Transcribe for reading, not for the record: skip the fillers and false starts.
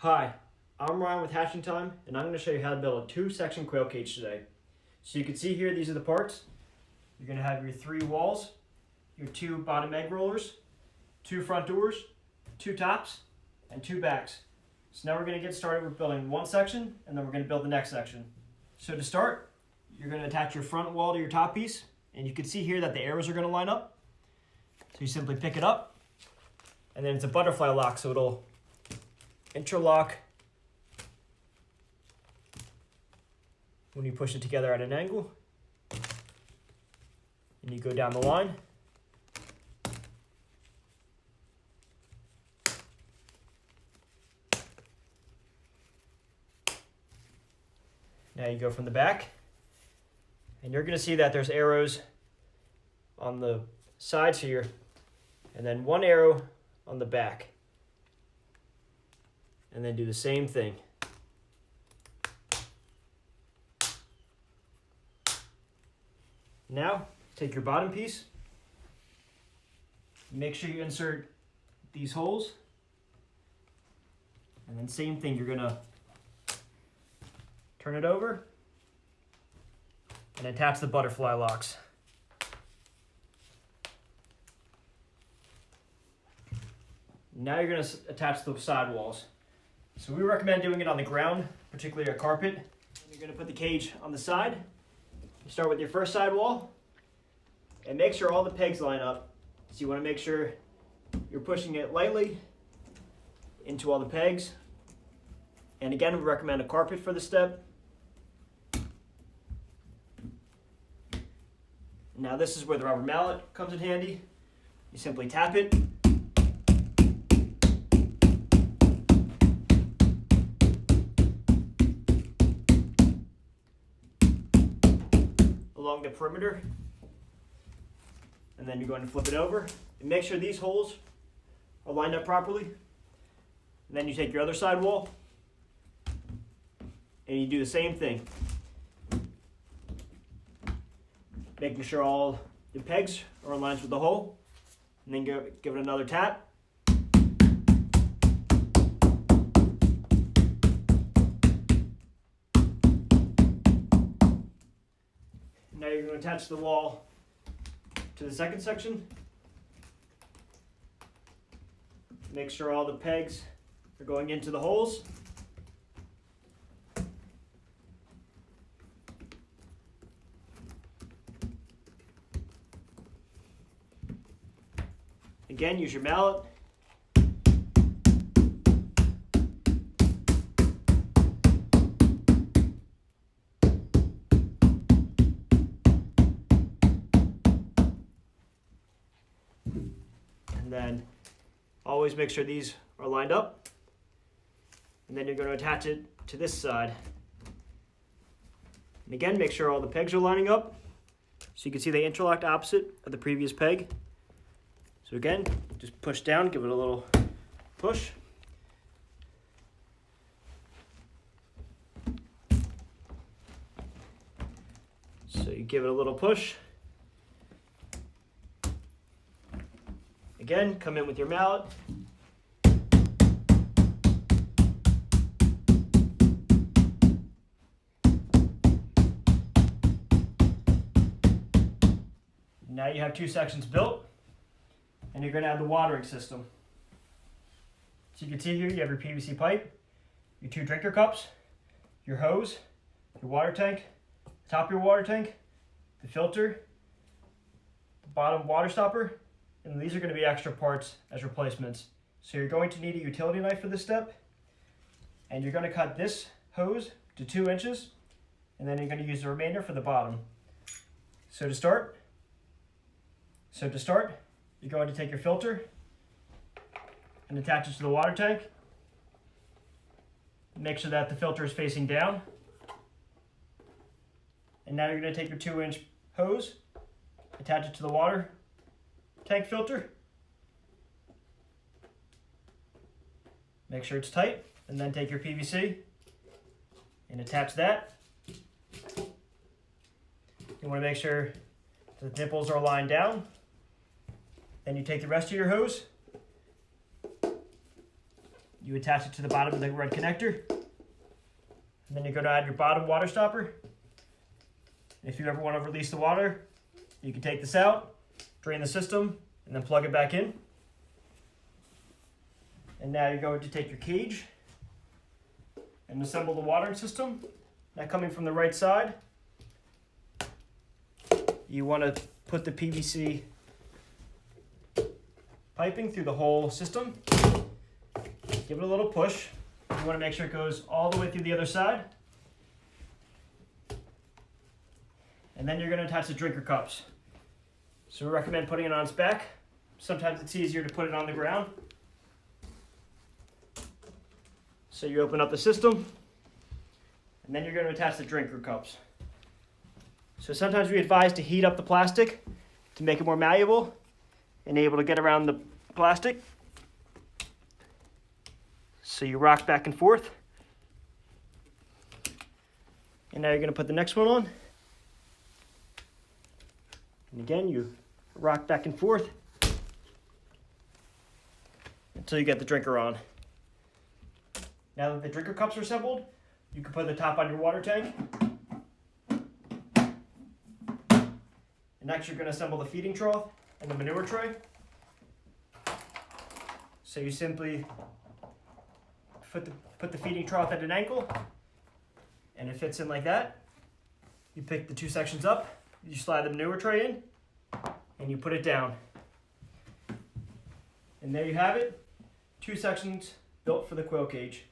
Hi, I'm Ryan with Hatching Time, and I'm going to show you how to build a 2-section quail cage today. So you can see here, these are the parts. You're going to have your 3 walls, your 2 bottom egg rollers, 2 front doors, 2 tops, and 2 backs. So now we're going to get started with building one section, and then we're going to build the next section. So to start, you're going to attach your front wall to your top piece, and you can see here that the arrows are going to line up. So you simply pick it up, and then it's a butterfly lock, so it'll interlock when you push it together at an angle, and you go down the line. Now you go from the back, and you're going to see that there's arrows on the sides here, and then 1 arrow on the back. And then do the same thing. Now, take your bottom piece, make sure you insert these holes, and then same thing, you're gonna turn it over and attach the butterfly locks. Now you're gonna attach the side walls. So we recommend doing it on the ground, particularly a carpet. You're going to put the cage on the side. You start with your first side wall, and make sure all the pegs line up. So you want to make sure you're pushing it lightly into all the pegs. And again, we recommend a carpet for this step. Now this is where the rubber mallet comes in handy. You simply tap it. Along the perimeter, and then you're going to flip it over and make sure these holes are lined up properly. And then you take your other side wall and you do the same thing, making sure all the pegs are in line with the hole, and then give it another tap. Now you're going to attach the wall to the second section. Make sure all the pegs are going into the holes. Again, use your mallet. And then always make sure these are lined up. And then you're going to attach it to this side. And again, make sure all the pegs are lining up. So you can see they interlocked opposite of the previous peg. So again, just push down, give it a little push. So you give it a little push. Again, come in with your mallet. Now you have 2 sections built, and you're going to add the watering system. So you can see here you have your PVC pipe, your 2 drinker cups, your hose, your water tank, the top of your water tank, the filter, the bottom water stopper, and these are going to be extra parts as replacements. So you're going to need a utility knife for this step, and you're going to cut this hose to 2 inches, and then you're going to use the remainder for the bottom. So to start, you're going to take your filter and attach it to the water tank. Make sure that the filter is facing down. And now you're going to take your 2-inch hose, attach it to the water tank filter. Make sure it's tight, and then take your PVC and attach that. You want to make sure the nipples are lined down. Then you take the rest of your hose, You attach it to the bottom of the red connector. And then you're going to add your bottom water stopper. If you ever want to release the water, you can take this out, drain the system, and then plug it back in. And now you're going to take your cage and assemble the watering system. Now coming from the right side, you want to put the PVC piping through the whole system. Give it a little push. You want to make sure it goes all the way through the other side. And then you're going to attach the drinker cups. So we recommend putting it on its back. Sometimes it's easier to put it on the ground. So you open up the system, and then you're going to attach the drinker cups. So sometimes we advise to heat up the plastic to make it more malleable and able to get around the plastic. So you rock back and forth. And now you're going to put the next one on. And again, you rock back and forth until you get the drinker on. Now that the drinker cups are assembled, you can put the top on your water tank. And next you're going to assemble the feeding trough and the manure tray. So you simply put the feeding trough at an angle, and it fits in like that. You pick the two sections up, you slide the manure tray in, and you put it down. And there you have it, 2 sections built for the quail cage.